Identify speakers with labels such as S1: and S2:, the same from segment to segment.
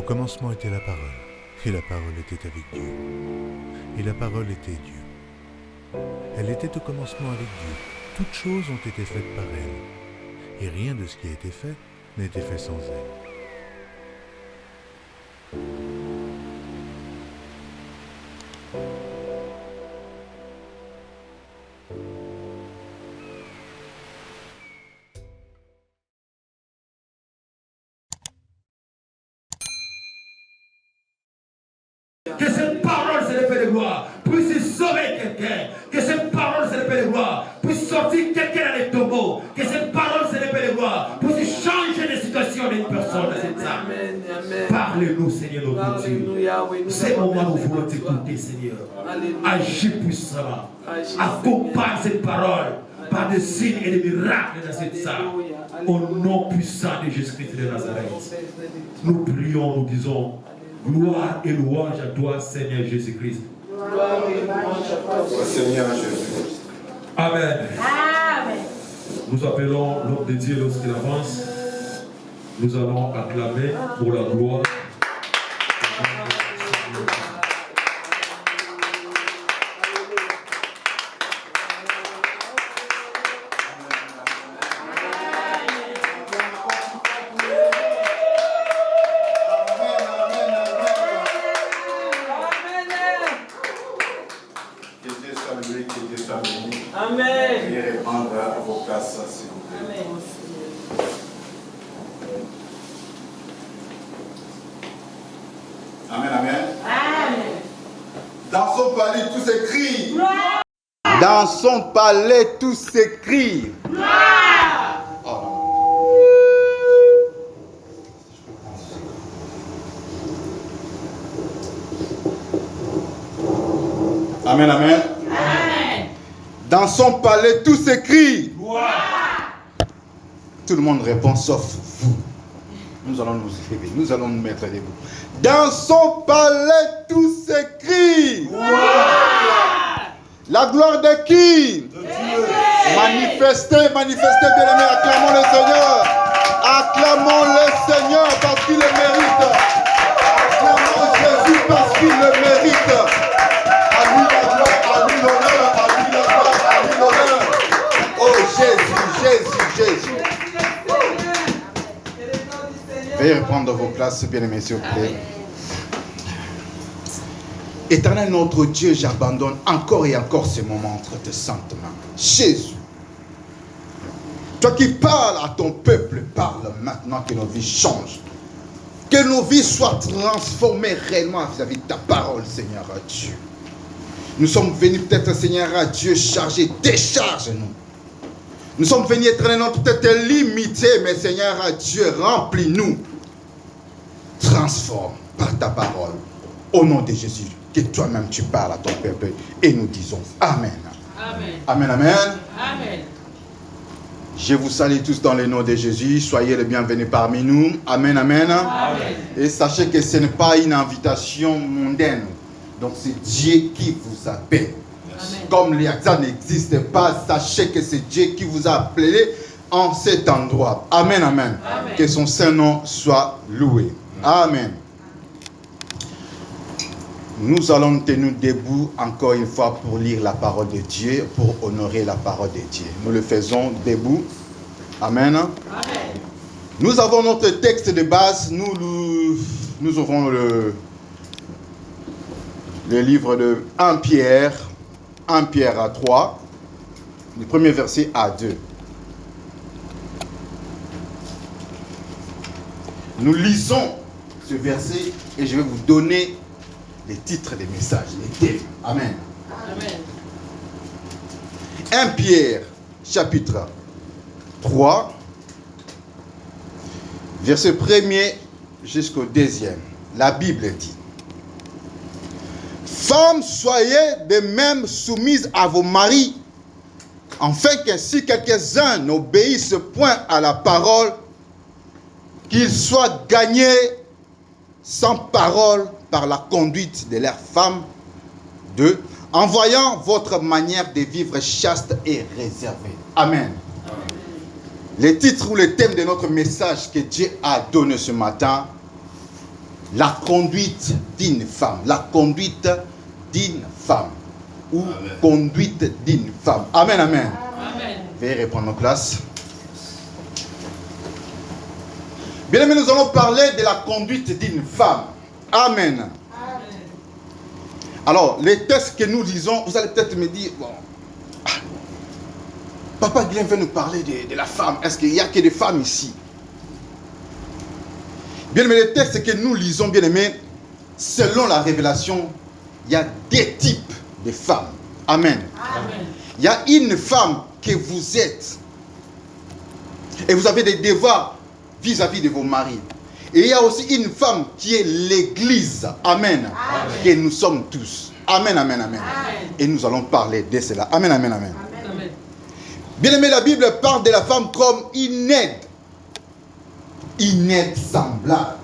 S1: Au commencement était la parole, et la parole était avec Dieu, et la parole était Dieu. Elle était au commencement avec Dieu. Toutes choses ont été faites par elle, et rien de ce qui a été fait n'a été fait sans elle.
S2: Que cette parole, c'est l'épée de gloire, puisse sauver quelqu'un. Que cette parole, c'est l'épée de gloire, puisse sortir quelqu'un dans les tombeaux. Que cette parole, c'est l'épée de gloire, puisse changer les situations d'une personne. Parlez-nous, Seigneur, notre Dieu. C'est au moment où nous voulons t'écouter, Seigneur. Agis puissamment. Accompagne cette parole par des signes et des miracles dans cette salle. Au nom puissant de Jésus-Christ de Nazareth. Nous prions, nous disons. Gloire et louange à toi, Seigneur Jésus-Christ.
S3: Gloire et louange à toi, Seigneur Jésus-Christ.
S2: Amen.
S3: Amen.
S2: Nous appelons l'homme de Dieu lorsqu'il avance. Nous allons acclamer pour la gloire.
S4: Dans son palais, tout s'écrie. Amen, amen.
S3: Amen.
S4: Dans son palais, tout s'écrie. Tout le monde répond sauf vous. Nous allons nous élever, nous allons nous mettre debout. Dans son palais, tout s'écrie. La gloire de qui? De Dieu. Manifestez, manifestez, bien-aimés, acclamons le Seigneur. Acclamons le Seigneur parce qu'il le mérite. Acclamons Jésus parce qu'il le mérite. À lui la gloire, à lui l'honneur, à lui la gloire, à lui l'honneur. Oh Jésus, Jésus, Jésus. Veuillez reprendre vos places, bien-aimés, s'il vous plaît. Éternel notre Dieu, j'abandonne encore et encore ce moment entre tes saintes mains. Jésus, toi qui parles à ton peuple, parle maintenant que nos vies changent. Que nos vies soient transformées réellement vis-à-vis de ta parole, Seigneur Dieu. Nous sommes venus peut-être, Seigneur Dieu, chargés, décharge-nous. Nous sommes venus, éternel notre peut-être limités, mais Seigneur Dieu, remplis-nous. Transforme par ta parole. Au nom de Jésus. Que toi-même tu parles à ton peuple et nous disons Amen.
S3: Amen.
S4: Amen, amen.
S3: Amen.
S4: Je vous salue tous dans le nom de Jésus. Soyez les bienvenus parmi nous. Amen, amen.
S3: Amen.
S4: Et sachez que ce n'est pas une invitation mondaine. Donc c'est Dieu qui vous appelle.
S3: Amen.
S4: Comme ça n'existe pas, sachez que c'est Dieu qui vous a appelé en cet endroit. Amen, amen.
S3: Amen.
S4: Que son Saint-Nom soit loué. Amen. Nous allons nous tenir debout encore une fois pour lire la parole de Dieu, pour honorer la parole de Dieu. Nous le faisons debout. Amen.
S3: Amen.
S4: Nous avons notre texte de base. Nous ouvrons le livre de 1 Pierre à 3, le premier verset à 2. Nous lisons ce verset et je vais vous donner les titres des messages, les thèmes. Amen.
S3: Amen.
S4: 1 Pierre, chapitre 3, verset 1er jusqu'au 2e. La Bible dit: Femmes, soyez de même soumises à vos maris, afin qu'ainsi quelques-uns n'obéissent point à la parole, qu'ils soient gagnés sans parole par la conduite de leurs femmes, en voyant votre manière de vivre chaste et réservée. Amen.
S3: Amen.
S4: Le titre ou le thème de notre message que Dieu a donné ce matin: La conduite d'une femme. La conduite d'une femme. Ou amen. Conduite d'une femme. Amen, amen. Amen. Veuillez reprendre nos places. Bien aimé, nous allons parler de la conduite d'une femme. Amen. Amen. Alors, les textes que nous lisons, vous allez peut-être me dire, bon, Papa Glenn veut nous parler de la femme. Est-ce qu'il n'y a que des femmes ici? Bien aimé, les textes que nous lisons, bien aimé, selon la révélation, il y a des types de femmes. Amen. Amen. Il y a une femme que vous êtes. Et vous avez des devoirs vis-à-vis de vos maris. Et il y a aussi une femme qui est l'église. Amen. Amen. Que nous sommes tous. Amen, amen, amen, amen. Et nous allons parler de cela. Amen, amen, amen. Amen. Bien aimé, la Bible parle de la femme comme une aide. Une aide semblable.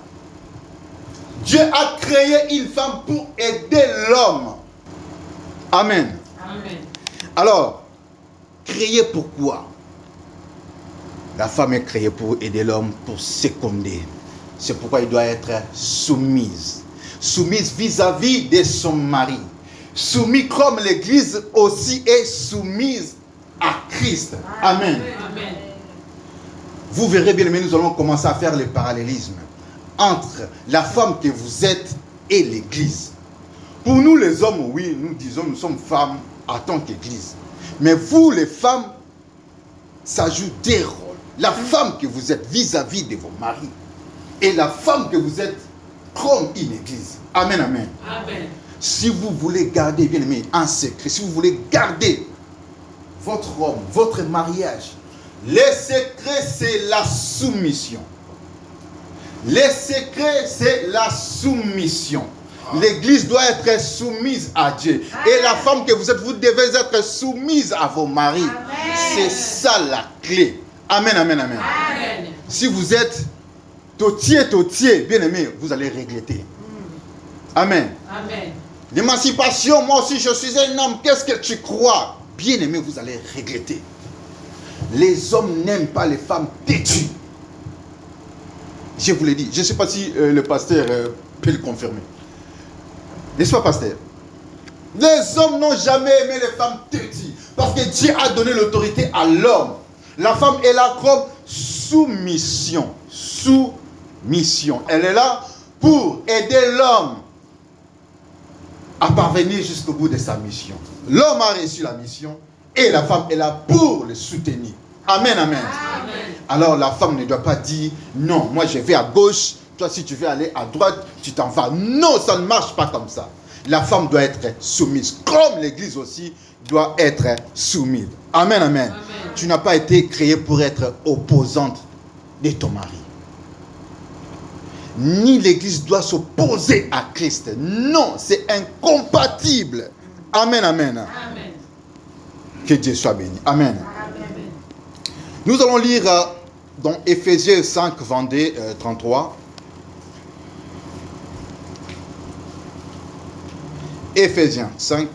S4: Dieu a créé une femme pour aider l'homme. Amen. Amen. Alors, créée pourquoi? La femme est créée pour aider l'homme, pour seconder. C'est pourquoi il doit être soumise. Soumise vis-à-vis de son mari. Soumise comme l'Église aussi est soumise à Christ. Amen. Amen. Vous verrez bien, mais nous allons commencer à faire le parallélisme entre la femme que vous êtes et l'Église. Pour nous les hommes, oui, nous disons nous sommes femmes en tant qu'Église. Mais vous les femmes, ça joue des rôles. La femme que vous êtes vis-à-vis de vos maris et la femme que vous êtes comme une église. Amen, amen. Amen. Si vous voulez garder, bien aimé, un secret, si vous voulez garder votre homme, votre mariage, le secret c'est la soumission. Le secret c'est la soumission. L'église doit être soumise à Dieu. Et la femme que vous êtes, vous devez être soumise à vos maris. C'est ça la clé. Amen, amen, amen. Amen. Si vous êtes totier, bien aimé, vous allez regretter. Amen. Amen. L'émancipation, moi aussi je suis un homme, qu'est-ce que tu crois? Bien aimé, vous allez regretter. Les hommes n'aiment pas les femmes têtues. Je vous l'ai dit, je ne sais pas si le pasteur peut le confirmer. N'est-ce pas, pasteur? Les hommes n'ont jamais aimé les femmes têtues. Parce que Dieu a donné l'autorité à l'homme. La femme est là comme soumission. Soumission. Elle est là pour aider l'homme à parvenir jusqu'au bout de sa mission. L'homme a reçu la mission et la femme est là pour le soutenir. Amen, amen. Amen. Alors la femme ne doit pas dire non, moi je vais à gauche, toi si tu veux aller à droite, tu t'en vas. Non, ça ne marche pas comme ça. La femme doit être soumise, comme l'église aussi doit être soumise. Amen, amen. Amen. Tu n'as pas été créé pour être opposante de ton mari. Ni l'église doit s'opposer à Christ. Non, c'est incompatible. Amen, amen. Amen. Que Dieu soit béni. Amen. Amen. Nous allons lire dans Éphésiens 5, 22, 33. Éphésiens 5,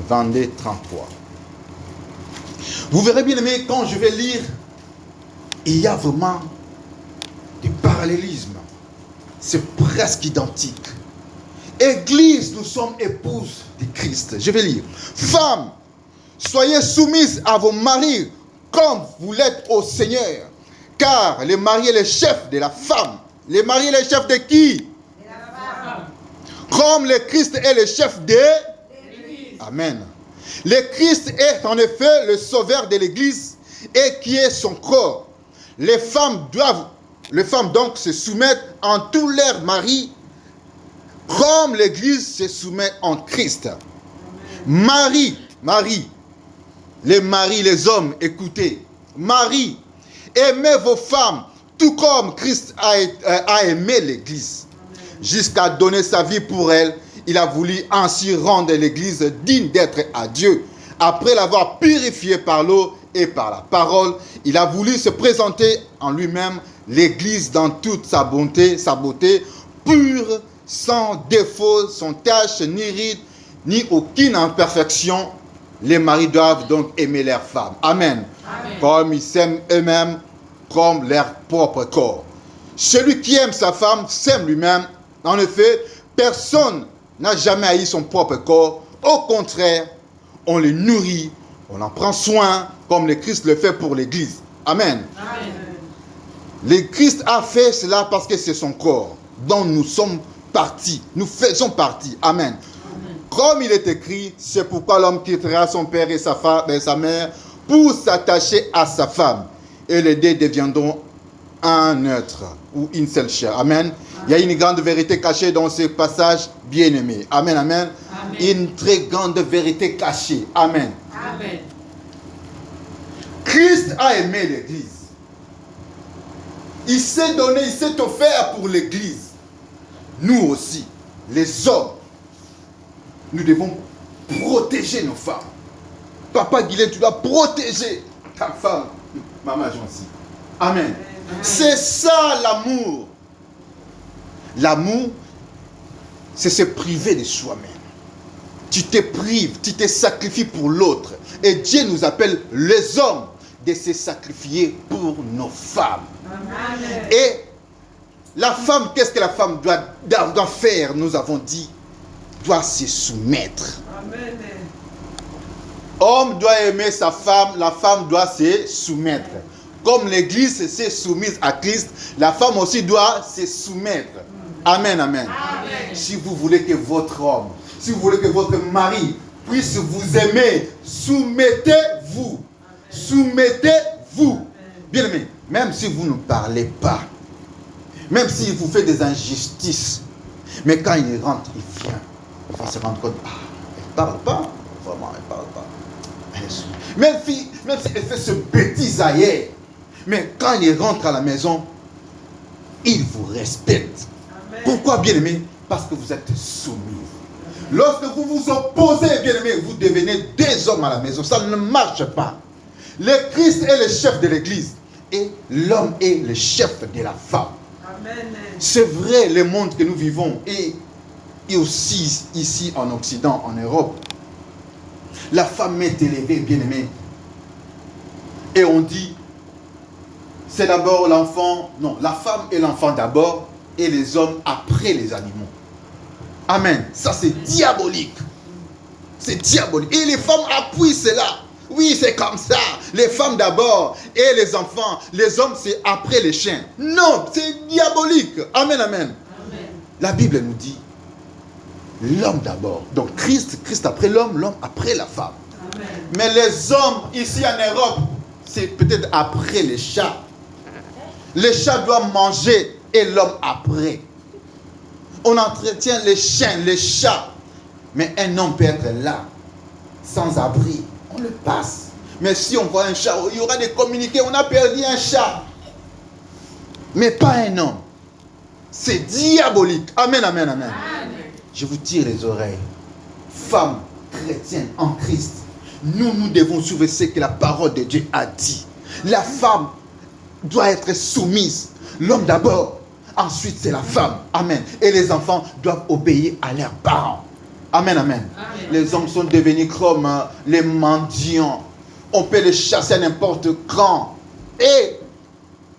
S4: 22, 33. Vous verrez bien aimé, quand je vais lire, il y a vraiment des parallélismes. C'est presque identique. Église, nous sommes épouses de Christ. Je vais lire. Femmes, soyez soumises à vos maris comme vous l'êtes au Seigneur. Car le mari est le chef de la femme. Le mari est le chef de qui? De la femme. Comme le Christ est le chef de l'Église. Amen. Le Christ est en effet le sauveur de l'Église et qui est son corps. Les femmes donc se soumettent en tous leurs maris comme l'Église se soumet en Christ. Marie, les maris, les hommes, écoutez. Marie, aimez vos femmes tout comme Christ a aimé l'Église. Jusqu'à donner sa vie pour elle, il a voulu ainsi rendre l'Église digne d'être à Dieu. Après l'avoir purifiée par l'eau et par la parole, il a voulu se présenter en lui-même l'Église dans toute sa beauté, pure, sans défaut, sans tache, ni ride, ni aucune imperfection. Les maris doivent donc aimer leurs femmes. Amen. Amen. Comme ils s'aiment eux-mêmes, comme leur propre corps. Celui qui aime sa femme s'aime lui-même. En effet, personne n'a jamais haï son propre corps. Au contraire, on le nourrit, on en prend soin, comme le Christ le fait pour l'Église. Amen. Amen. Le Christ a fait cela parce que c'est son corps, dont nous sommes partis. Nous faisons partie. Amen. Amen. Comme il est écrit, c'est pourquoi l'homme quittera son père et sa femme et sa mère pour s'attacher à sa femme. Et les deux deviendront un être ou une seule chair. Amen. Amen. Il y a une grande vérité cachée dans ce passage bien-aimé. Amen, amen. Amen. Une très grande vérité cachée. Amen. Amen. Christ a aimé l'Église. Il s'est donné, il s'est offert pour l'Église. Nous aussi, les hommes, nous devons protéger nos femmes. Papa Guilhem, tu dois protéger ta femme. Maman Jancy. Amen. C'est ça l'amour. L'amour, c'est se priver de soi-même. Tu te prives, tu te sacrifies pour l'autre. Et Dieu nous appelle les hommes de se sacrifier pour nos femmes. Amen. Et la femme, qu'est-ce que la femme doit faire? Nous avons dit, doit se soumettre. Amen. Homme doit aimer sa femme, la femme doit se soumettre. Comme l'Église s'est soumise à Christ, la femme aussi doit se soumettre. Amen, amen. Amen. Si vous voulez que votre homme, si vous voulez que votre mari puisse vous aimer, soumettez-vous. Soumettez-vous. Bien aimé, même si vous ne parlez pas, même s'il vous fait des injustices, mais quand il rentre, il vient, il va se rendre compte, elle ne parle pas. Vraiment, elle ne parle pas. Même si elle fait ce bêtise ailleurs, mais quand il rentre à la maison, il vous respecte. Amen. Pourquoi, bien-aimé? Parce que vous êtes soumis. Lorsque vous vous opposez, bien-aimé, vous devenez des hommes à la maison. Ça ne marche pas. Le Christ est le chef de l'Église et l'homme est le chef de la femme. Amen. C'est vrai, le monde que nous vivons et aussi ici en Occident, en Europe, la femme est élevée, bien-aimée. Et on dit, c'est d'abord l'enfant, non, la femme et l'enfant d'abord, et les hommes après les animaux. Amen. Ça c'est diabolique. C'est diabolique. Et les femmes appuient cela. Oui, c'est comme ça. Les femmes d'abord et les enfants. Les hommes c'est après les chiens. Non, c'est diabolique. Amen, amen. Amen. La Bible nous dit, l'homme d'abord. Donc Christ après l'homme, l'homme après la femme. Amen. Mais les hommes ici en Europe, c'est peut-être après les chats. Les chats doivent manger et l'homme après. On entretient les chiens, les chats. Mais un homme peut être là, sans abri. On le passe. Mais si on voit un chat, il y aura des communiqués. On a perdu un chat. Mais pas un homme. C'est diabolique. Amen, amen, amen. Amen. Je vous tire les oreilles. Femmes chrétiennes en Christ, nous devons suivre ce que la parole de Dieu a dit. La femme doit être soumise. L'homme d'abord, ensuite c'est la femme. Amen. Et les enfants doivent obéir à leurs parents. Amen, amen. Amen. Les hommes sont devenus comme les mendiants. On peut les chasser à n'importe quand. Et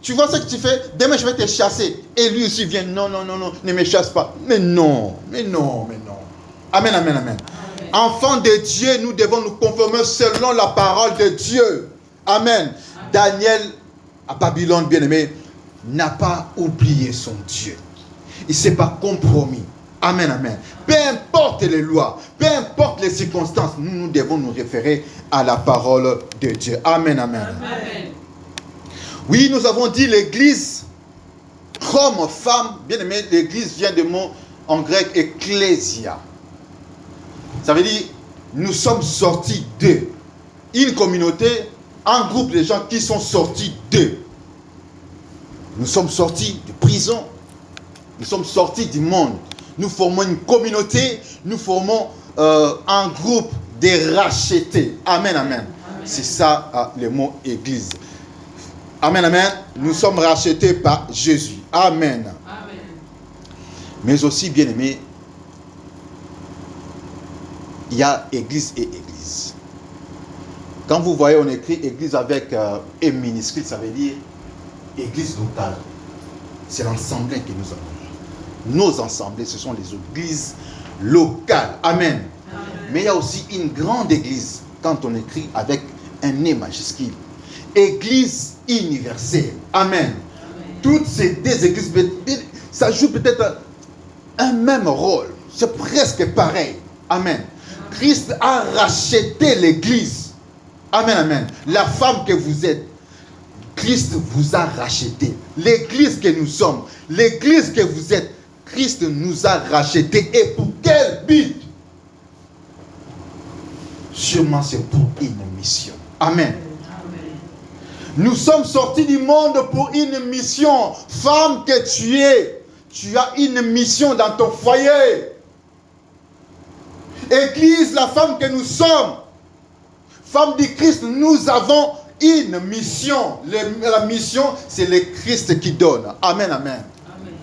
S4: tu vois ce que tu fais? Demain je vais te chasser. Et lui aussi vient, non, ne me chasse pas. Mais non. Amen, amen, amen. Amen. Enfants de Dieu, nous devons nous conformer selon la parole de Dieu. Amen. Amen. Daniel, à Babylone, bien-aimé, n'a pas oublié son Dieu. Il ne s'est pas compromis. Amen, amen. Peu importe les lois, peu importe les circonstances, nous devons nous référer à la parole de Dieu. Amen, amen. Amen. Oui, nous avons dit l'église comme femme, bien aimé, l'église vient du mot en grec ecclésia. Ça veut dire, nous sommes sortis d'eux. Une communauté, un groupe de gens qui sont sortis d'eux. Nous sommes sortis de prison. Nous sommes sortis du monde. Nous formons une communauté. Nous formons un groupe de rachetés. Amen, amen. Amen. C'est ça le mot église. Amen, amen. Nous sommes rachetés par Jésus. Amen. Amen. Mais aussi, bien aimé, il y a église et église. Quand vous voyez, on écrit église avec E minuscule, ça veut dire église locale. c'est l'assemblée que nous avons. Nos assemblées, ce sont les églises locales. Amen. Amen. Mais il y a aussi une grande église, quand on écrit avec un nez majuscule. Église universelle. Amen. Amen. Toutes ces deux églises, ça joue peut-être un même rôle. C'est presque pareil. Amen. Christ a racheté l'église. Amen, amen. La femme que vous êtes, Christ vous a racheté. L'église que nous sommes, l'église que vous êtes, Christ nous a racheté. Et pour quel but? Sûrement c'est pour une mission. Amen. Nous sommes sortis du monde pour une mission. Femme que tu es, tu as une mission dans ton foyer. Église, la femme que nous sommes, femme du Christ, nous avons une mission. La mission, c'est le Christ qui donne. Amen, amen. Amen.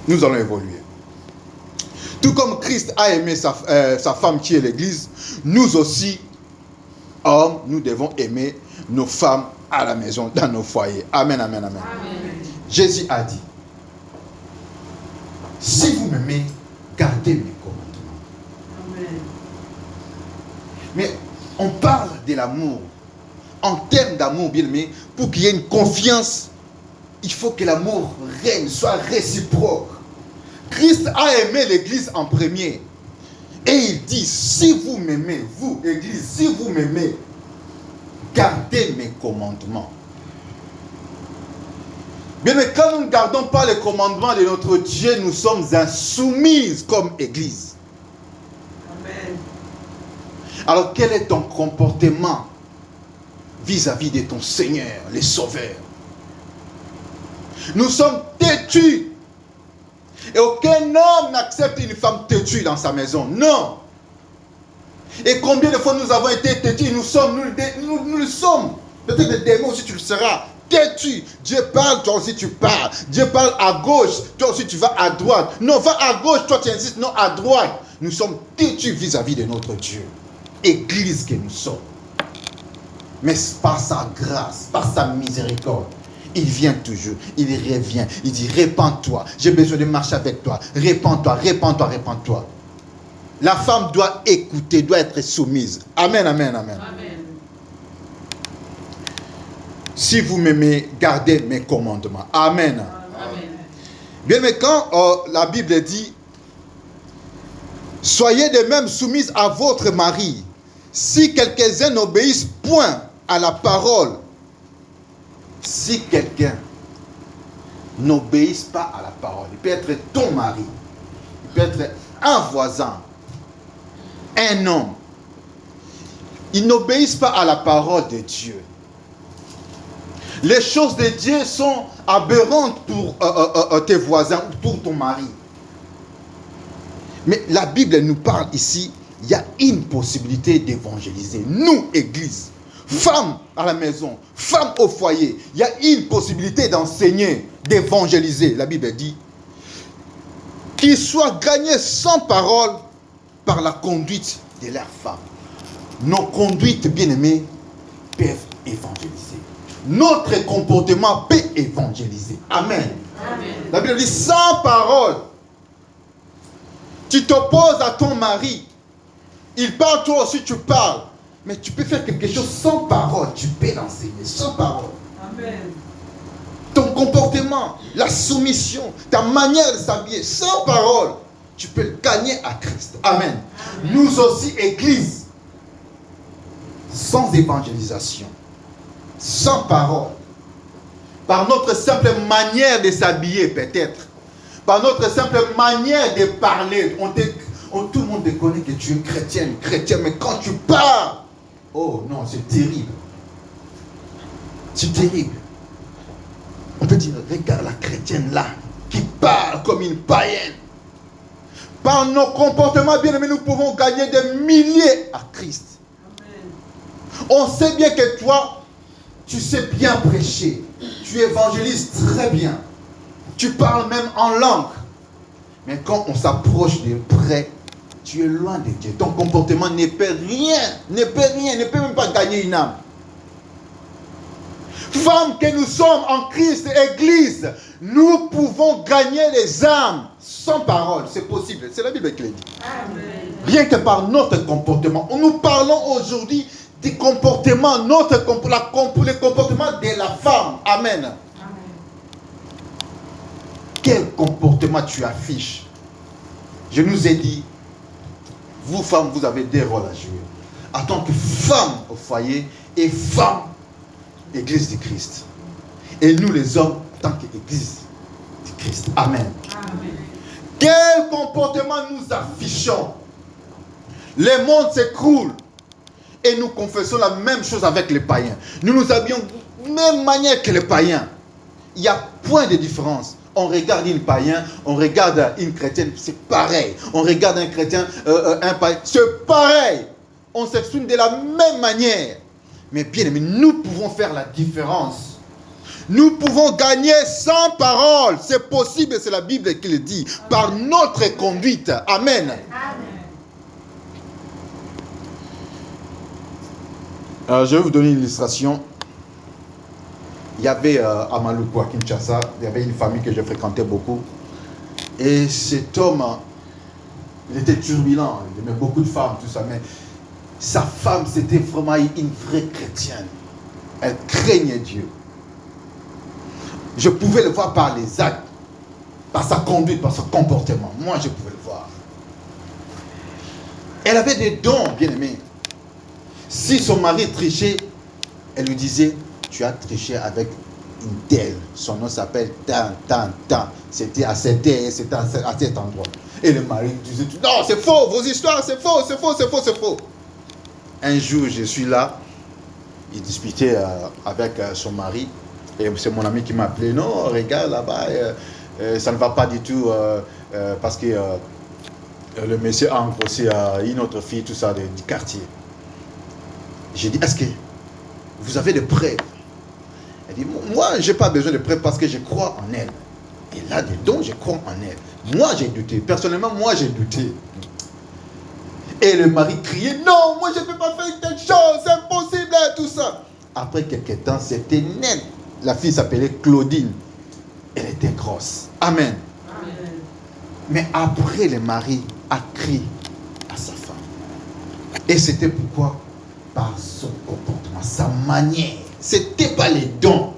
S4: Nous allons évoluer. Tout comme Christ a aimé sa femme qui est l'église, nous aussi, hommes, nous devons aimer nos femmes à la maison, dans nos foyers. Amen, amen, amen. Amen. Jésus a dit, si vous m'aimez, gardez mes commandements. Amen. Mais on parle de l'amour. En termes d'amour, bien aimé, pour qu'il y ait une confiance, il faut que l'amour règne, soit réciproque. Christ a aimé l'église en premier. Et il dit, si vous m'aimez, vous, église, si vous m'aimez, gardez mes commandements. Bien, mais quand nous ne gardons pas les commandements de notre Dieu, nous sommes insoumises comme église. Amen. Alors, quel est ton comportement vis-à-vis de ton Seigneur, le Sauveur? Nous sommes têtus. Et aucun homme n'accepte une femme têtue dans sa maison. Non. Et combien de fois nous avons été têtus? Nous le sommes. Peut-être demain aussi tu le seras. Têtu. Dieu parle, toi aussi tu parles. Dieu parle à gauche, toi aussi tu vas à droite. Non, va à gauche, toi tu insistes, non, à droite. Nous sommes têtus vis-à-vis de notre Dieu. Église que nous sommes. Mais par sa grâce, par sa miséricorde, il vient toujours, il revient, il dit, répands-toi, j'ai besoin de marcher avec toi, répands-toi, répands-toi, répands-toi. La femme doit écouter, doit être soumise. Amen, amen, amen. Amen. Si vous m'aimez, gardez mes commandements. Amen. Amen. Bien, mais quand la Bible dit, soyez de même soumises à votre mari, si quelques-uns n'obéissent point à la parole, si quelqu'un n'obéisse pas à la parole, il peut être ton mari, il peut être un voisin, un homme, ils n'obéissent pas à la parole de Dieu. Les choses de Dieu sont aberrantes pour tes voisins ou pour ton mari. Mais la Bible nous parle ici, il y a une possibilité d'évangéliser. Nous, Église, femmes à la maison, femmes au foyer, il y a une possibilité d'enseigner, d'évangéliser. La Bible dit qu'ils soient gagnés sans parole par la conduite de leurs femmes. Nos conduites, bien-aimées, peuvent évangéliser. Notre comportement peut évangéliser. Amen. Amen. La Bible dit sans parole. Tu t'opposes à ton mari. Il parle, toi aussi tu parles. Mais tu peux faire quelque chose sans parole. Tu peux l'enseigner sans parole. Amen. Ton comportement, la soumission, ta manière de s'habiller, sans parole, tu peux le gagner à Christ. Amen. Amen. Nous aussi, Église, sans évangélisation, sans parole, par notre simple manière de s'habiller peut-être, par notre simple manière de parler, tout le monde te connaît que tu es chrétien, mais quand tu parles, oh non, c'est terrible. C'est terrible. On peut dire, regarde la chrétienne là, qui parle comme une païenne. Par nos comportements, bien aimés, nous pouvons gagner des milliers à Christ. Amen. On sait bien que toi, tu sais bien prêcher. Tu évangélises très bien. Tu parles même en langue. Mais quand on s'approche de près, tu es loin de Dieu. Ton comportement ne peut rien, ne peut même pas gagner une âme. Femmes que nous sommes en Christ, Église, Nous pouvons gagner les âmes sans parole. C'est possible. C'est la Bible qui le dit.
S5: Amen.
S4: Rien que par notre comportement. Nous parlons aujourd'hui du comportement, le comportement de la femme. Amen.
S5: Amen.
S4: Quel comportement tu affiches? Je nous ai dit, vous femmes, vous avez des rôles à jouer. En tant que femme au foyer et femme, Église du Christ. Et nous les hommes, en tant qu'Église du Christ. Amen.
S5: Amen.
S4: Quel comportement nous affichons? Le monde s'écroule. Et nous confessons la même chose avec les païens. Nous nous habillons de la même manière que les païens. Il n'y a point de différence. On regarde une païen, on regarde une chrétienne, c'est pareil. On regarde un chrétien, un païen, c'est pareil. On s'exprime de la même manière. Mais bien aimé, nous pouvons faire la différence. Nous pouvons gagner sans parole. C'est possible, c'est la Bible qui le dit. Par notre conduite. Amen.
S5: Amen.
S4: Je vais vous donner une illustration. Il y avait à Maluku, à Kinshasa, il y avait une famille que je fréquentais beaucoup. Et cet homme, il était turbulent, il aimait beaucoup de femmes, tout ça. Mais sa femme, c'était vraiment une vraie chrétienne. Elle craignait Dieu. Je pouvais le voir par les actes, par sa conduite, par son comportement. Moi, je pouvais le voir. Elle avait des dons, bien aimés. Si son mari trichait, elle lui disait, tu as triché avec une telle. Son nom s'appelle tant. C'était à cet endroit. Et le mari disait, non, c'est faux, vos histoires, c'est faux. Un jour, je suis là, il disputait avec son mari. Et c'est mon ami qui m'a appelé, non, regarde là-bas, ça ne va pas du tout, parce que le monsieur a aussi une autre fille, tout ça, du quartier. J'ai dit, est-ce que vous avez des preuves? Elle dit, moi, je n'ai pas besoin de preuves parce que je crois en elle. Et là, dedans, je crois en elle. Moi, j'ai douté. Personnellement, moi, j'ai douté. Et le mari criait, non, moi, je ne peux pas faire telle chose, c'est impossible, tout ça. Après quelques temps, c'était net. La fille s'appelait Claudine. Elle était grosse. Amen.
S5: Amen.
S4: Mais après, le mari a crié à sa femme. Et c'était pourquoi? Par son comportement, sa manière. C'était pas les dons.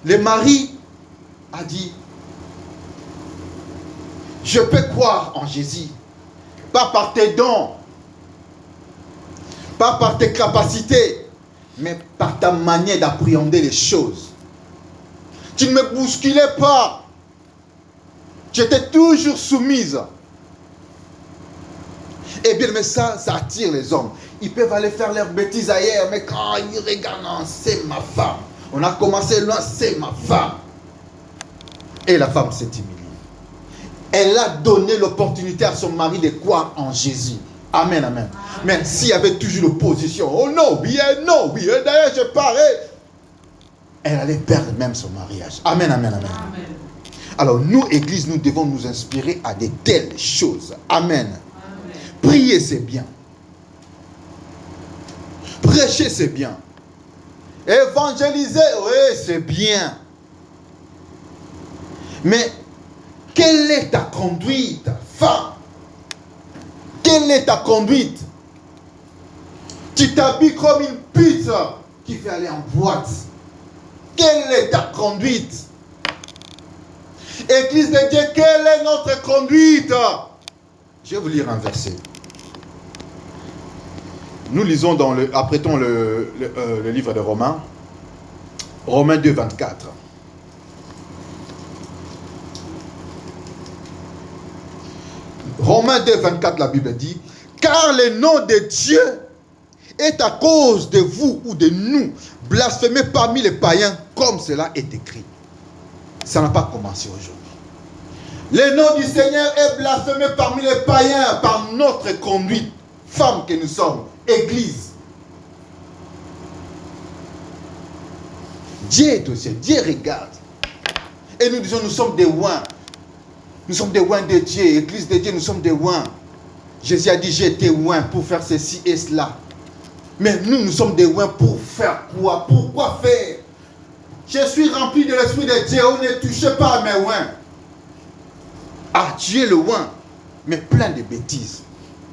S4: Le mari a dit, je peux croire en Jésus, pas par tes dons, pas par tes capacités, mais par ta manière d'appréhender les choses. Tu ne me bousculais pas. J'étais toujours soumise. Et bien, mais ça attire les hommes. Ils peuvent aller faire leurs bêtises ailleurs, mais quand ils regardent, non, c'est ma femme. On a commencé loin, c'est ma femme. Et la femme s'est humiliée. Elle a donné l'opportunité à son mari de croire en Jésus. Amen, amen. Mais s'il y avait toujours l'opposition, oh non, oui, d'ailleurs je parais. Elle allait perdre même son mariage. Amen, amen, amen.
S5: Amen.
S4: Alors nous, Église, nous devons nous inspirer à de telles choses. Amen.
S5: Amen.
S4: Prier, c'est bien. Prêcher, c'est bien. Évangéliser, oui, c'est bien. Mais quelle est ta conduite, femme? Quelle est ta conduite? Tu t'habilles comme une pute qui veut aller en boîte. Quelle est ta conduite? Église de Dieu, quelle est notre conduite? Je vais vous lire un verset. Nous lisons apprêtons le livre de Romains. Romains 2, 24. Romains 2, 24, la Bible dit, car le nom de Dieu est à cause de vous ou de nous blasphémé parmi les païens, comme cela est écrit. Ça n'a pas commencé aujourd'hui. Le nom du Seigneur est blasphémé parmi les païens par notre conduite, femmes que nous sommes, Église. Dieu est au ciel, Dieu regarde. Et nous disons, nous sommes des oins. Nous sommes des oins de Dieu, Église de Dieu, nous sommes des oins. Jésus a dit, j'ai été oint pour faire ceci et cela. Mais nous sommes des oins pour faire quoi? Pourquoi faire? Je suis rempli de l'Esprit de Dieu. On ne touche pas à mes oins. Ah, tu es le oin, mais plein de bêtises.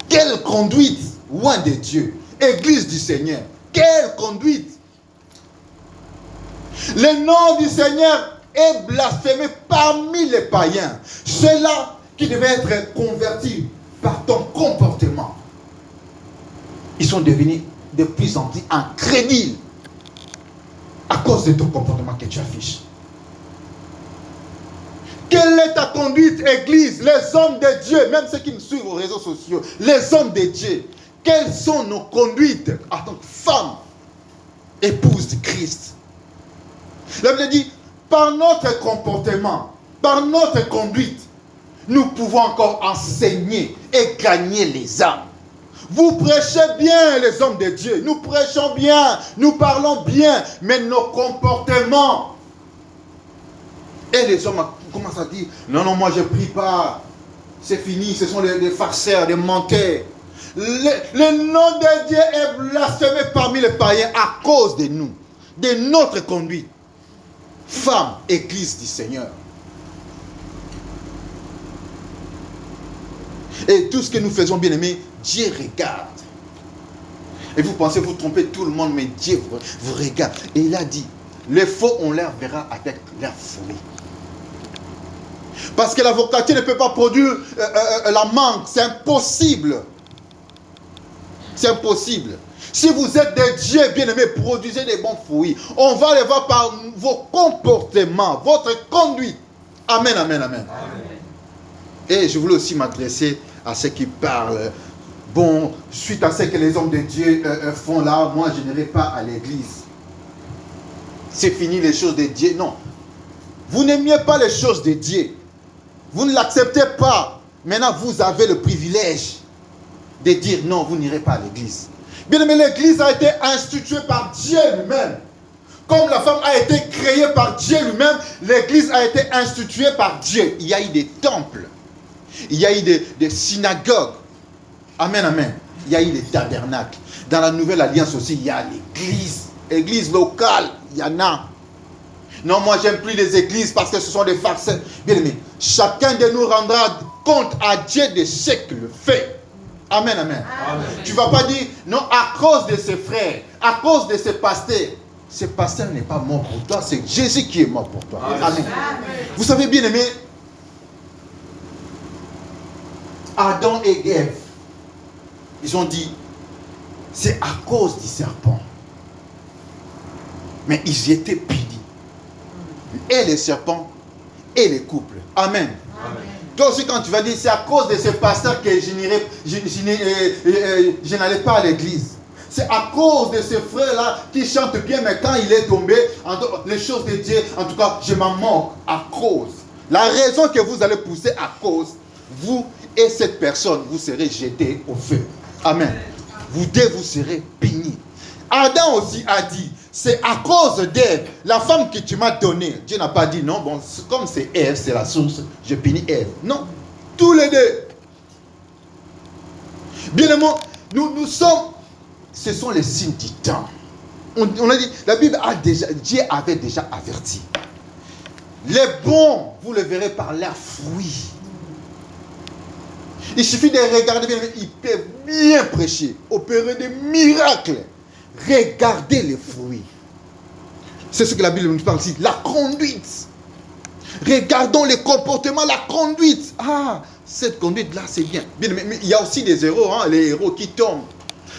S4: Quelle conduite, oin de Dieu. Église du Seigneur. Quelle conduite. Le nom du Seigneur est blasphémé parmi les païens. Ceux-là qui devaient être convertis par ton comportement. Ils sont devenus de plus en plus incrédules à cause de ton comportement que tu affiches. Quelle est ta conduite, Église? Les hommes de Dieu, même ceux qui me suivent aux réseaux sociaux, les hommes de Dieu, quelles sont nos conduites en tant que femmes, épouses de Christ? La Bible dit, par notre comportement, par notre conduite, nous pouvons encore enseigner et gagner les âmes. Vous prêchez bien, les hommes de Dieu. Nous prêchons bien, nous parlons bien, mais nos comportements. Et les hommes commencent à dire, non, non, moi je ne prie pas. C'est fini, ce sont des farceurs, des menteurs. Le nom de Dieu est blasphémé parmi les païens à cause de nous, de notre conduite. Femme, Église du Seigneur. Et tout ce que nous faisons, bien aimés, Dieu regarde. Et vous pensez vous tromper tout le monde, mais Dieu vous regarde. Et il a dit, les faux, on les verra avec leurs fruits. Parce que l'avocatier ne peut pas produire la mangue. C'est impossible. C'est impossible. Si vous êtes des dieux bien-aimés, produisez des bons fruits. On va les voir par vos comportements, votre conduite. Amen, amen, amen. Et je voulais aussi m'adresser à ceux qui parlent. Bon, suite à ce que les hommes de Dieu font là, moi je n'irai pas à l'église. C'est fini les choses de Dieu. Non. Vous n'aimiez pas les choses de Dieu. Vous ne l'acceptez pas. Maintenant, vous avez le privilège de dire non, vous n'irez pas à l'église. Bien aimé, l'église a été instituée par Dieu lui-même. Comme la femme a été créée par Dieu lui-même, l'église a été instituée par Dieu. Il y a eu des temples. Il y a eu des synagogues. Amen, amen. Il y a eu des tabernacles. Dans la nouvelle alliance aussi, il y a l'église. Église locale, il y en a. Non, moi j'aime plus les églises parce que ce sont des farceurs. Bien aimé, chacun de nous rendra compte à Dieu de ce qu'il fait. Amen, amen. Tu ne vas pas dire, non, à cause de ses frères, à cause de ses pasteurs. Ce pasteur n'est pas mort pour toi, c'est Jésus qui est mort pour toi. Amen. Amen. Vous savez, bien aimé, Adam et Ève, ils ont dit, c'est à cause du serpent. Mais ils étaient punis. Et les serpents, et les couples. Amen. Amen. Toi aussi, quand tu vas dire, c'est à cause de ce pasteur que je n'allais pas à l'église. C'est à cause de ce frère-là qui chante bien, mais quand il est tombé, les choses de Dieu, en tout cas, je m'en moque à cause. La raison que vous allez pousser à cause, vous et cette personne, vous serez jetés au feu. Amen. Vous deux, vous serez punis. Adam aussi a dit, c'est à cause d'Ève, la femme que tu m'as donnée. Dieu n'a pas dit non, bon, comme c'est Ève, c'est la source, je punis Ève. Non, tous les deux. Bien aimé, nous sommes, ce sont les signes du temps. On a dit, la Bible a déjà, Dieu avait déjà averti. Les bons, vous le verrez par leurs fruits. Il suffit de regarder bien, ils peuvent bien prêcher, opérer des miracles. Regardez les fruits. C'est ce que la Bible nous parle ici. La conduite. Regardons les comportements, la conduite. Ah, cette conduite-là, c'est bien. Mais il y a aussi des héros, hein, les héros qui tombent.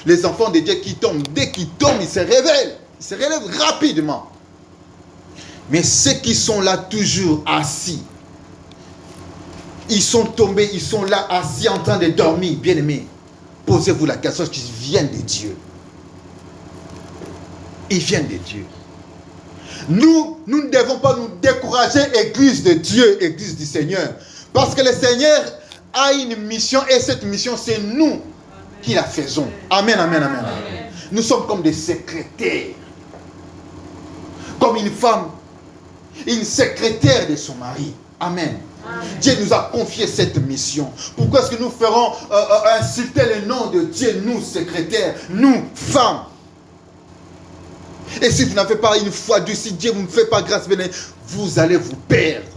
S4: Les enfants de Dieu qui tombent. Dès qu'ils tombent, ils se révèlent. Ils se relèvent rapidement. Mais ceux qui sont là toujours assis, ils sont tombés, ils sont là assis en train de dormir. Bien aimés, posez-vous la question qu'ils viennent de Dieu. Ils viennent de Dieu. Nous ne devons pas nous décourager, Église de Dieu, Église du Seigneur. Parce que le Seigneur a une mission et cette mission, c'est nous qui la faisons. Amen, amen, amen. Amen. Nous sommes comme des secrétaires. Comme une femme, une secrétaire de son mari. Amen. Amen. Dieu nous a confié cette mission. Pourquoi est-ce que nous ferons insulter le nom de Dieu, nous secrétaires, nous femmes? Et si vous n'avez pas une foi Dieu, si Dieu ne vous fait pas grâce, vous allez vous perdre.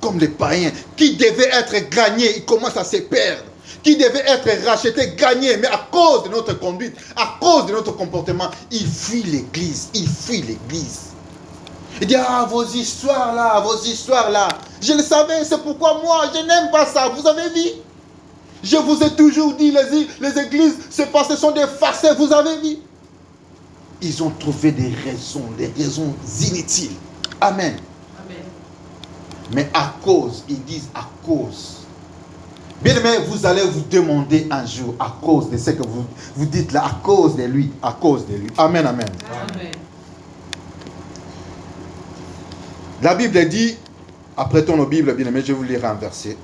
S4: Comme les païens qui devaient être gagnés, ils commencent à se perdre. Qui devaient être rachetés, gagnés, mais à cause de notre conduite, à cause de notre comportement, ils fuient l'église. Ils fuient l'église. Il dit, ah, vos histoires là, je le savais, c'est pourquoi moi, je n'aime pas ça. Vous avez vu? Je vous ai toujours dit, les églises, ce sont des farceurs, vous avez vu? Ils ont trouvé des raisons inutiles. Amen.
S5: Amen.
S4: Mais à cause, ils disent à cause. Bien aimé, vous allez vous demander un jour, à cause de ce que vous dites là, à cause de lui, à cause de lui. Amen, amen.
S5: Amen.
S4: La Bible dit, apprêtons nos Bibles, bien aimé, je vais vous lire un verset.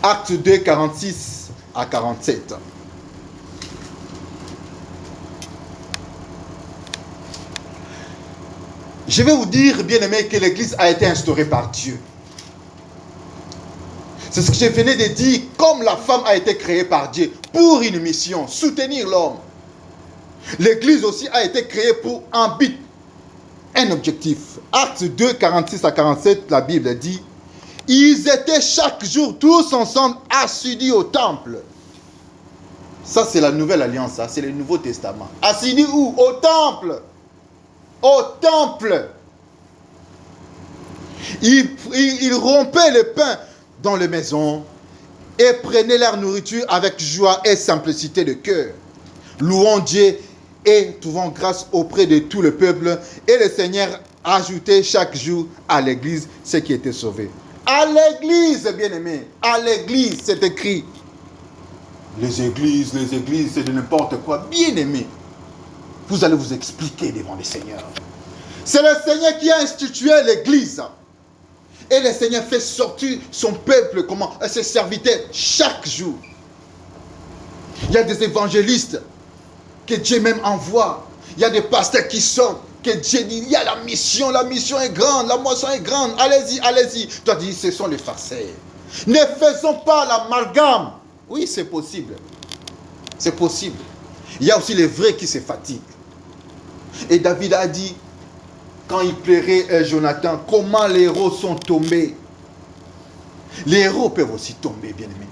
S4: Acte 2, 46 à 47. Je vais vous dire, bien aimé, que l'église a été instaurée par Dieu. C'est ce que je venais de dire, comme la femme a été créée par Dieu pour une mission, soutenir l'homme. L'église aussi a été créée pour un but, un objectif. Acte 2, 46 à 47, la Bible dit, ils étaient chaque jour tous ensemble assidus au temple. Ça, c'est la nouvelle alliance, ça, c'est le Nouveau Testament. Assidus où? Au temple. Au temple. Ils rompaient le pain dans les maisons et prenaient leur nourriture avec joie et simplicité de cœur, louant Dieu et trouvant grâce auprès de tout le peuple. Et le Seigneur ajoutait chaque jour à l'église ceux qui étaient sauvés. À l'église, bien-aimé, à l'église, c'est écrit. Les églises, c'est de n'importe quoi. Bien-aimé, vous allez vous expliquer devant le Seigneur. C'est le Seigneur qui a institué l'église. Et le Seigneur fait sortir son peuple, ses serviteurs, chaque jour. Il y a des évangélistes que Dieu même envoie. Il y a des pasteurs qui sortent, que Dieu dit, il y a la mission est grande, la moisson est grande, allez-y. Toi, dis, ce sont les farceurs. Ne faisons pas l'amalgame. Oui, c'est possible. C'est possible. Il y a aussi les vrais qui se fatiguent. Et David a dit, quand il plairait Jonathan, comment les héros sont tombés. Les héros peuvent aussi tomber, bien aimés.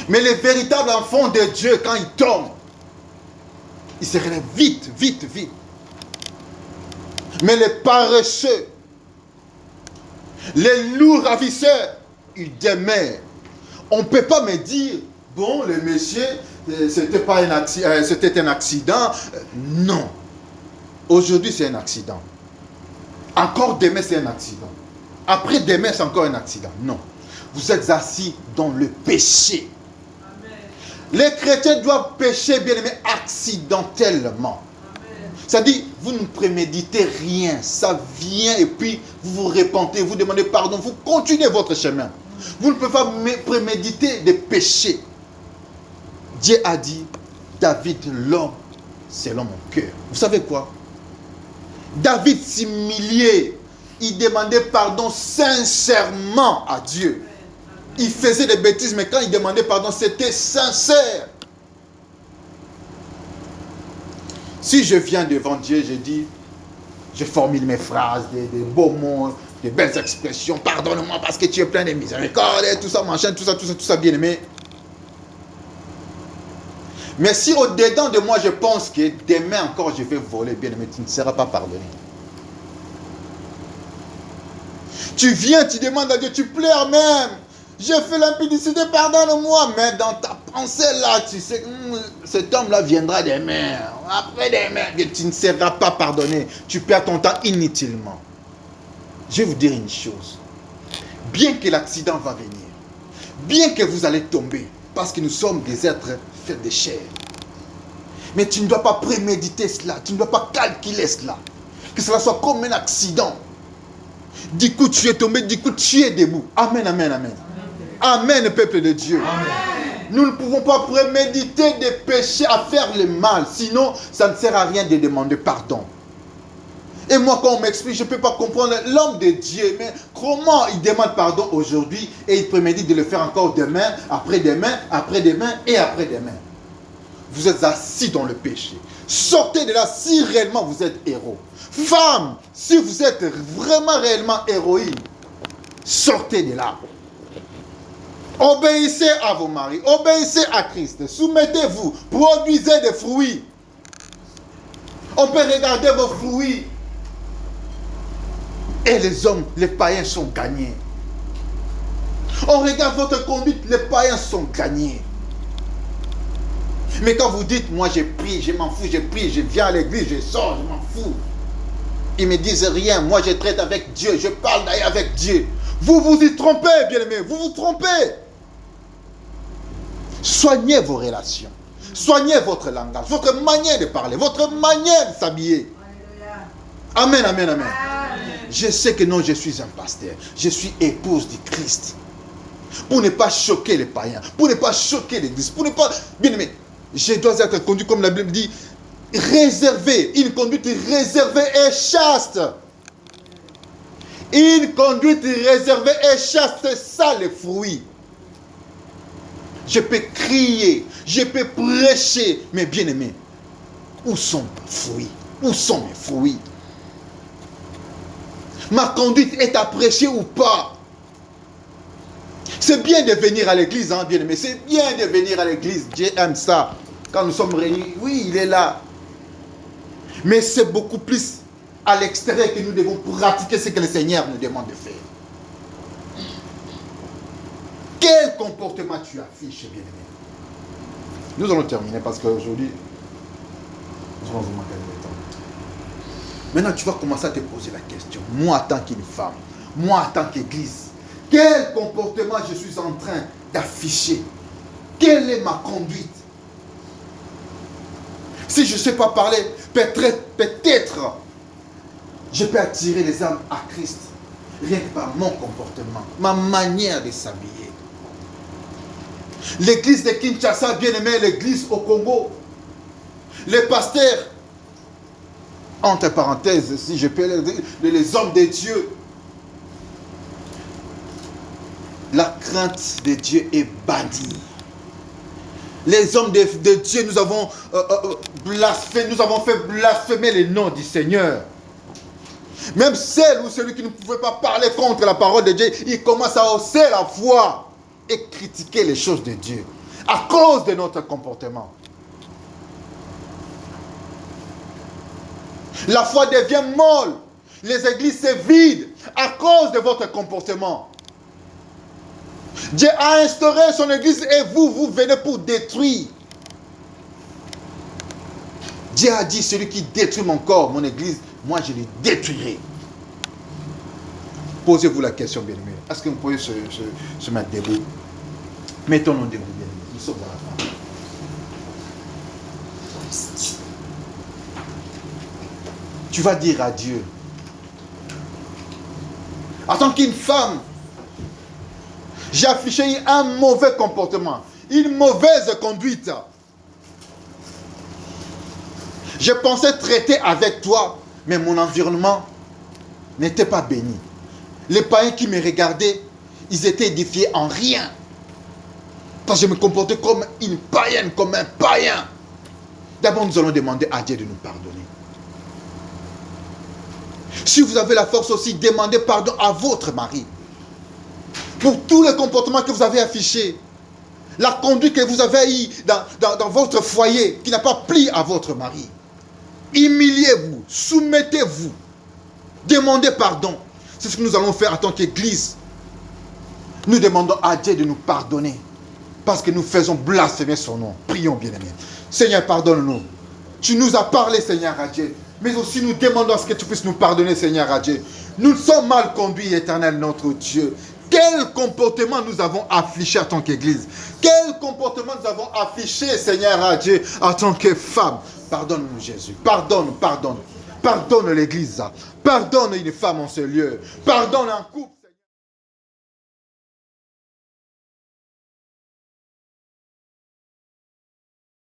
S4: Mais les véritables enfants de Dieu, quand ils tombent, ils se relèvent vite. Mais les paresseux, les loups ravisseurs, ils demeurent. On ne peut pas me dire, bon, le monsieur, c'était un accident. Non. Aujourd'hui, c'est un accident. Encore demain, c'est un accident. Après demain, c'est encore un accident. Non. Vous êtes assis dans le péché. Amen. Les chrétiens doivent pécher, bien aimé, accidentellement. C'est-à-dire, vous ne préméditez rien. Ça vient et puis vous vous repentez, vous demandez pardon, vous continuez votre chemin. Vous ne pouvez pas préméditer des péchés. Dieu a dit, David, l'homme, selon mon cœur. Vous savez quoi? David s'humiliait. Il demandait pardon sincèrement à Dieu. Il faisait des bêtises, mais quand il demandait pardon, c'était sincère. Si je viens devant Dieu, je dis, je formule mes phrases, des beaux mots, des belles expressions. Pardonne-moi parce que tu es plein de miséricorde, tout ça, machin, tout ça, bien aimé. Mais si au-dedans de moi, je pense que demain encore, je vais voler, bien aimé, tu ne seras pas pardonné. Tu viens, tu demandes à Dieu, tu pleures même. Je fais l'impudicité, pardonne-moi. Mais dans ta pensée là, tu sais, cet homme-là viendra demain. Après demain, tu ne seras pas pardonné. Tu perds ton temps inutilement. Je vais vous dire une chose. Bien que l'accident va venir, bien que vous allez tomber, parce que nous sommes des êtres faits de chair. Mais tu ne dois pas préméditer cela, tu ne dois pas calculer cela. Que cela soit comme un accident. Du coup, tu es tombé, du coup, tu es debout. Amen, amen, amen. Amen, peuple de Dieu. Amen. Nous ne pouvons pas préméditer des péchés à faire le mal. Sinon, ça ne sert à rien de demander pardon. Et moi, quand on m'explique, je ne peux pas comprendre l'homme de Dieu. Mais comment il demande pardon aujourd'hui et il prémédite de le faire encore demain, après-demain et après-demain. Vous êtes assis dans le péché. Sortez de là si réellement vous êtes héros. Femme, si vous êtes vraiment réellement héroïne, sortez de là. Obéissez à vos maris, obéissez à Christ, soumettez-vous, produisez des fruits. On peut regarder vos fruits. Et les hommes, les païens sont gagnés. On regarde votre conduite, les païens sont gagnés. Mais quand vous dites, moi j'ai pris, je m'en fous, j'ai pris, je viens à l'église, je sors, je m'en fous. Ils me disent rien, moi je traite avec Dieu, je parle d'ailleurs avec Dieu. Vous vous y trompez, bien-aimés, vous vous trompez. Soignez vos relations. Soignez votre langage, votre manière de parler, votre manière de s'habiller. Amen, amen, amen. Je sais que non, je suis un pasteur. Je suis épouse du Christ. Pour ne pas choquer les païens, pour ne pas choquer l'église, pour ne pas... Bien aimé, je dois être conduit comme la Bible dit, réservé, une conduite réservée et chaste. Une conduite réservée et chaste, c'est ça les fruits. Je peux crier, je peux prêcher, mais bien aimé, où sont mes fruits? Où sont mes fruits? Ma conduite est à prêcher ou pas? C'est bien de venir à l'église, hein, bien aimé. C'est bien de venir à l'église. Dieu aime ça. Quand nous sommes réunis, oui, il est là. Mais c'est beaucoup plus à l'extérieur que nous devons pratiquer ce que le Seigneur nous demande de faire. Quel comportement tu affiches, bien aimé? Nous allons terminer parce qu'aujourd'hui, nous allons vous manquer de temps. Maintenant, tu vas commencer à te poser la question. Moi, en tant qu'une femme, moi, en tant qu'église, quel comportement je suis en train d'afficher? Quelle est ma conduite? Si je ne sais pas parler, peut-être, je peux attirer les âmes à Christ. Rien que par mon comportement, ma manière de s'habiller. L'église de Kinshasa, bien aimé, l'église au Congo. Les pasteurs, entre parenthèses, si je peux les hommes de Dieu. La crainte de Dieu est bannie. Les hommes de Dieu, nous avons blasphémé, nous avons fait blasphémer le nom du Seigneur. Même celle ou celui qui ne pouvait pas parler contre la parole de Dieu, il commence à hausser la voix et critiquer les choses de Dieu à cause de notre comportement. La foi devient molle. Les églises se vident à cause de votre comportement. Dieu a instauré son église et vous venez pour détruire. Dieu a dit, celui qui détruit mon corps, mon église, moi je le détruirai. Posez-vous la question, bien-aimés. Est-ce que vous pouvez se mettre debout? Mettons-nous debout, bien-aimés. Nous sommes à la fin. Tu vas dire à Dieu, en tant qu'une femme, j'ai affiché un mauvais comportement, une mauvaise conduite. Je pensais traiter avec toi, mais mon environnement n'était pas béni. Les païens qui me regardaient, ils étaient édifiés en rien. Parce que je me comportais comme une païenne, comme un païen. D'abord, nous allons demander à Dieu de nous pardonner. Si vous avez la force aussi, demandez pardon à votre mari. Pour tous les comportements que vous avez affichés. La conduite que vous avez eue dans votre foyer, qui n'a pas plu à votre mari. Humiliez-vous, soumettez-vous. Demandez pardon. C'est ce que nous allons faire en tant qu'église. Nous demandons à Dieu de nous pardonner. Parce que nous faisons blasphémer son nom. Prions, bien-aimés. Seigneur, pardonne-nous. Tu nous as parlé, Seigneur, à Dieu. Mais aussi nous demandons à ce que tu puisses nous pardonner, Seigneur, à Dieu. Nous sommes mal conduits, éternel, notre Dieu. Quel comportement nous avons affiché en tant qu'église? Quel comportement nous avons affiché, Seigneur, à Dieu, en tant que femme? Pardonne-nous, Jésus. Pardonne l'église. Pardonne une femme en ce lieu. Pardonne un couple.